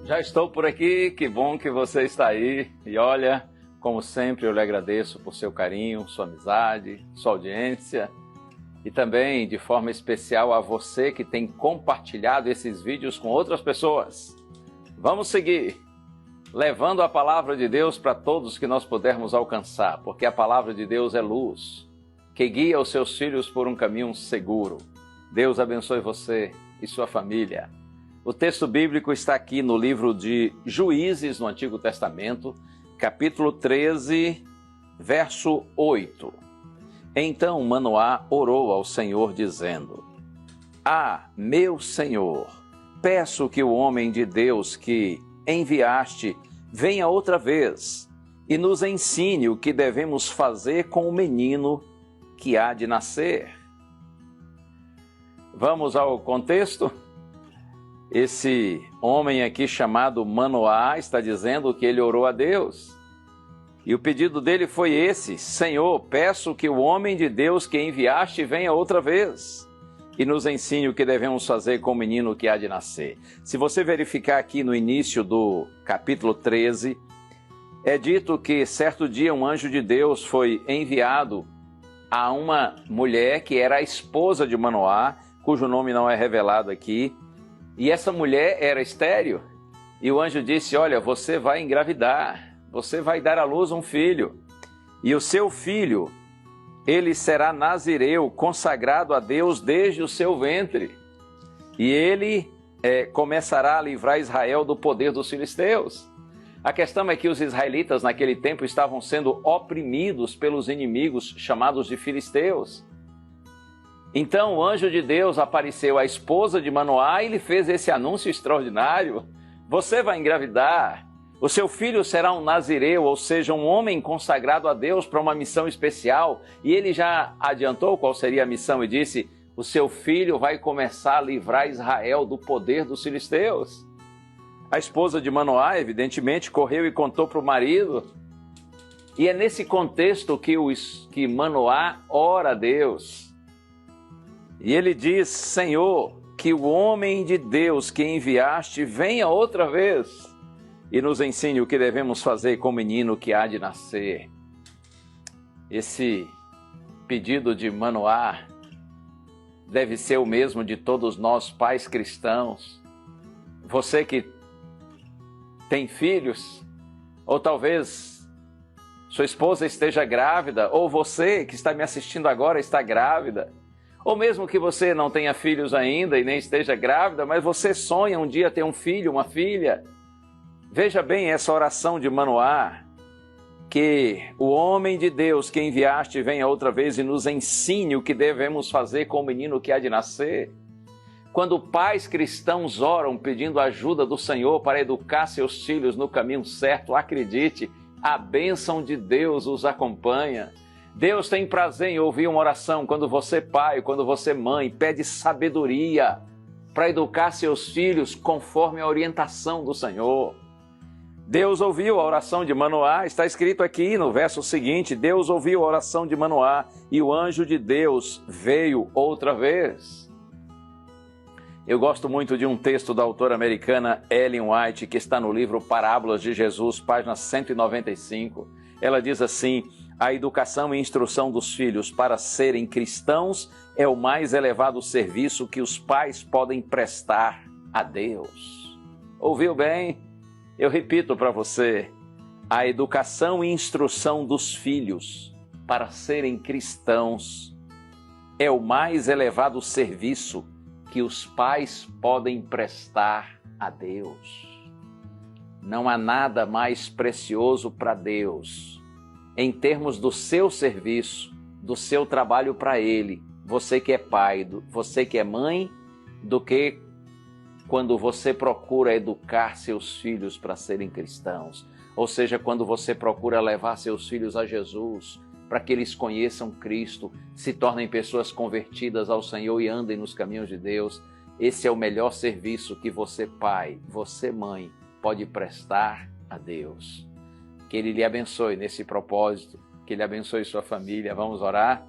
Já estou por aqui, que bom que você está aí. E olha, como sempre, eu lhe agradeço por seu carinho, sua amizade, sua audiência. E também, de forma especial, a você que tem compartilhado esses vídeos com outras pessoas. Vamos seguir, levando a palavra de Deus para todos que nós pudermos alcançar, porque a palavra de Deus é luz, que guia os seus filhos por um caminho seguro. Deus abençoe você e sua família. O texto bíblico está aqui no livro de Juízes, no Antigo Testamento, capítulo 13, verso 8. Então Manoá orou ao Senhor, dizendo: Ah, meu Senhor, peço que o homem de Deus que enviaste venha outra vez e nos ensine o que devemos fazer com o menino que há de nascer. Vamos ao contexto? Esse homem aqui chamado Manoá está dizendo que ele orou a Deus. E o pedido dele foi esse: Senhor, peço que o homem de Deus que enviaste venha outra vez e nos ensine o que devemos fazer com o menino que há de nascer. Se você verificar aqui no início do capítulo 13, é dito que certo dia um anjo de Deus foi enviado a uma mulher que era a esposa de Manoá, cujo nome não é revelado aqui. E essa mulher era estéril, e o anjo disse: olha, você vai engravidar, você vai dar à luz um filho, e o seu filho, ele será nazireu, consagrado a Deus desde o seu ventre, e ele começará a livrar Israel do poder dos filisteus. A questão é que os israelitas naquele tempo estavam sendo oprimidos pelos inimigos chamados de filisteus. Então o anjo de Deus apareceu à esposa de Manoá e lhe fez esse anúncio extraordinário: você vai engravidar, o seu filho será um nazireu, ou seja, um homem consagrado a Deus para uma missão especial. E ele já adiantou qual seria a missão e disse: o seu filho vai começar a livrar Israel do poder dos filisteus. A esposa de Manoá, evidentemente, correu e contou para o marido. E é nesse contexto que Manoá ora a Deus. E ele diz: Senhor, que o homem de Deus que enviaste venha outra vez e nos ensine o que devemos fazer com o menino que há de nascer. Esse pedido de Manoá deve ser o mesmo de todos nós, pais cristãos. Você que tem filhos, ou talvez sua esposa esteja grávida, ou você que está me assistindo agora está grávida. Ou mesmo que você não tenha filhos ainda e nem esteja grávida, mas você sonha um dia ter um filho, uma filha. Veja bem essa oração de Manoá: que o homem de Deus que enviaste venha outra vez e nos ensine o que devemos fazer com o menino que há de nascer. Quando pais cristãos oram pedindo ajuda do Senhor para educar seus filhos no caminho certo, acredite, a bênção de Deus os acompanha. Deus tem prazer em ouvir uma oração quando você, pai, quando você, mãe, pede sabedoria para educar seus filhos conforme a orientação do Senhor. Deus ouviu a oração de Manoá, está escrito aqui no verso seguinte: Deus ouviu a oração de Manoá e o anjo de Deus veio outra vez. Eu gosto muito de um texto da autora americana Ellen White, que está no livro Parábolas de Jesus, página 195. Ela diz assim: a educação e instrução dos filhos para serem cristãos é o mais elevado serviço que os pais podem prestar a Deus. Ouviu bem? Eu repito para você: a educação e instrução dos filhos para serem cristãos é o mais elevado serviço que os pais podem prestar a Deus. Não há nada mais precioso para Deus em termos do seu serviço, do seu trabalho para Ele, você que é pai, você que é mãe, do que quando você procura educar seus filhos para serem cristãos. Ou seja, quando você procura levar seus filhos a Jesus, para que eles conheçam Cristo, se tornem pessoas convertidas ao Senhor e andem nos caminhos de Deus. Esse é o melhor serviço que você, pai, você, mãe, pode prestar a Deus. Que Ele lhe abençoe nesse propósito, que Ele abençoe sua família. Vamos orar?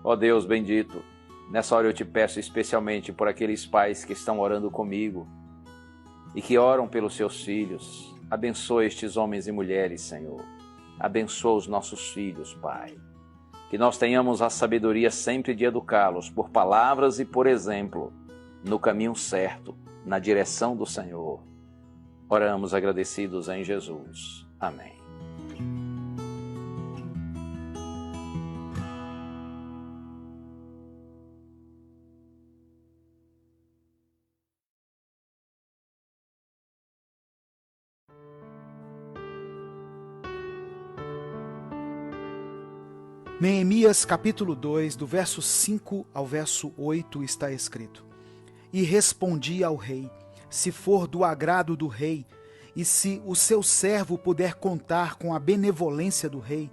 Ó Deus bendito, nessa hora eu te peço especialmente por aqueles pais que estão orando comigo, e que oram pelos seus filhos. Abençoa estes homens e mulheres, Senhor. Abençoa os nossos filhos, Pai. Que nós tenhamos a sabedoria sempre de educá-los por palavras e por exemplo, no caminho certo, na direção do Senhor. Oramos agradecidos em Jesus. Amém. Neemias capítulo 2, do verso 5 ao verso 8 está escrito: E respondi ao rei, se for do agrado do rei, e se o seu servo puder contar com a benevolência do rei,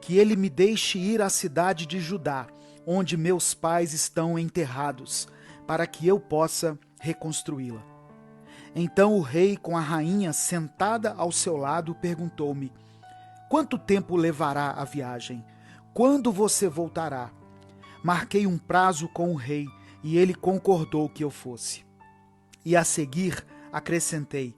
que ele me deixe ir à cidade de Judá, onde meus pais estão enterrados, para que eu possa reconstruí-la. Então o rei, com a rainha sentada ao seu lado, perguntou-me: Quanto tempo levará a viagem? Quando você voltará? Marquei um prazo com o rei, e ele concordou que eu fosse. E a seguir acrescentei: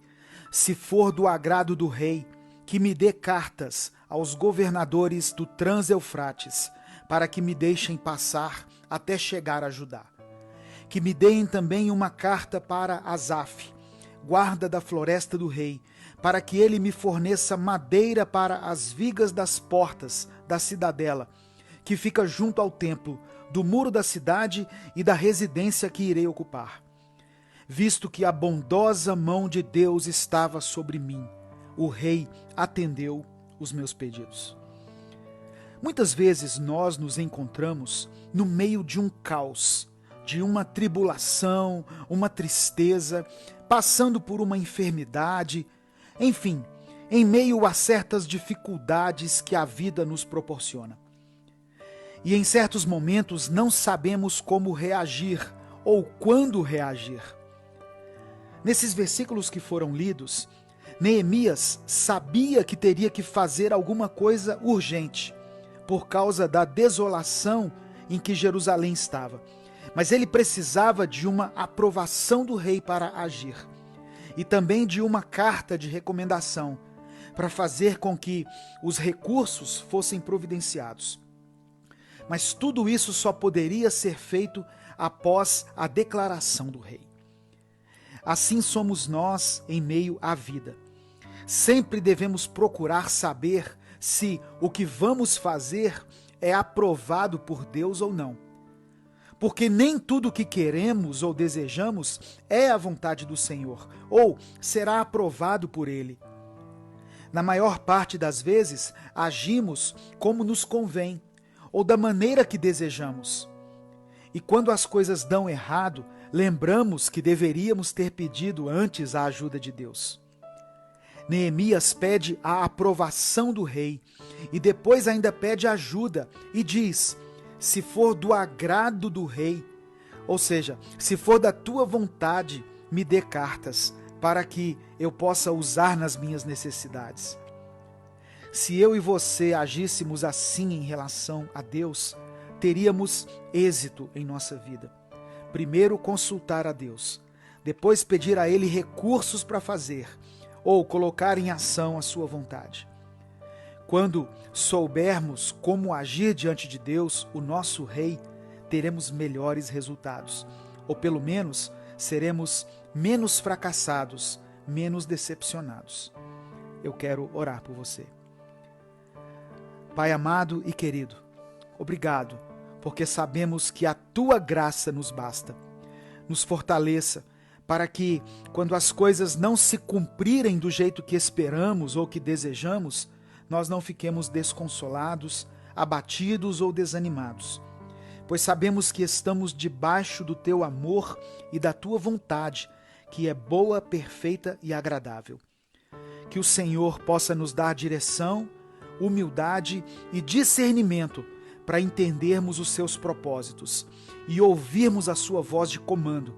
se for do agrado do rei, que me dê cartas aos governadores do Trans-Eufrates, para que me deixem passar até chegar a Judá. Que me deem também uma carta para Asaf, guarda da floresta do rei, para que ele me forneça madeira para as vigas das portas da cidadela, que fica junto ao templo, do muro da cidade e da residência que irei ocupar. Visto que a bondosa mão de Deus estava sobre mim, o rei atendeu os meus pedidos. Muitas vezes nós nos encontramos no meio de um caos, de uma tribulação, uma tristeza, passando por uma enfermidade, enfim, em meio a certas dificuldades que a vida nos proporciona. E em certos momentos não sabemos como reagir ou quando reagir. Nesses versículos que foram lidos, Neemias sabia que teria que fazer alguma coisa urgente, por causa da desolação em que Jerusalém estava. Mas ele precisava de uma aprovação do rei para agir, e também de uma carta de recomendação, para fazer com que os recursos fossem providenciados. Mas tudo isso só poderia ser feito após a declaração do rei. Assim somos nós em meio à vida. Sempre devemos procurar saber se o que vamos fazer é aprovado por Deus ou não. Porque nem tudo o que queremos ou desejamos é a vontade do Senhor, ou será aprovado por Ele. Na maior parte das vezes, agimos como nos convém, ou da maneira que desejamos. E quando as coisas dão errado, lembramos que deveríamos ter pedido antes a ajuda de Deus. Neemias pede a aprovação do rei, e depois ainda pede ajuda, e diz: se for do agrado do rei, ou seja, se for da tua vontade, me dê cartas, para que eu possa usar nas minhas necessidades. Se eu e você agíssemos assim em relação a Deus, teríamos êxito em nossa vida. Primeiro consultar a Deus, depois pedir a Ele recursos para fazer, ou colocar em ação a sua vontade. Quando soubermos como agir diante de Deus, o nosso Rei, teremos melhores resultados, ou pelo menos seremos menos fracassados, menos decepcionados. Eu quero orar por você. Pai amado e querido, obrigado, porque sabemos que a Tua graça nos basta. Nos fortaleça para que, quando as coisas não se cumprirem do jeito que esperamos ou que desejamos, nós não fiquemos desconsolados, abatidos ou desanimados, pois sabemos que estamos debaixo do Teu amor e da Tua vontade, que é boa, perfeita e agradável. Que o Senhor possa nos dar direção, humildade e discernimento para entendermos os Seus propósitos e ouvirmos a Sua voz de comando,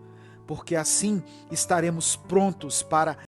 porque assim estaremos prontos para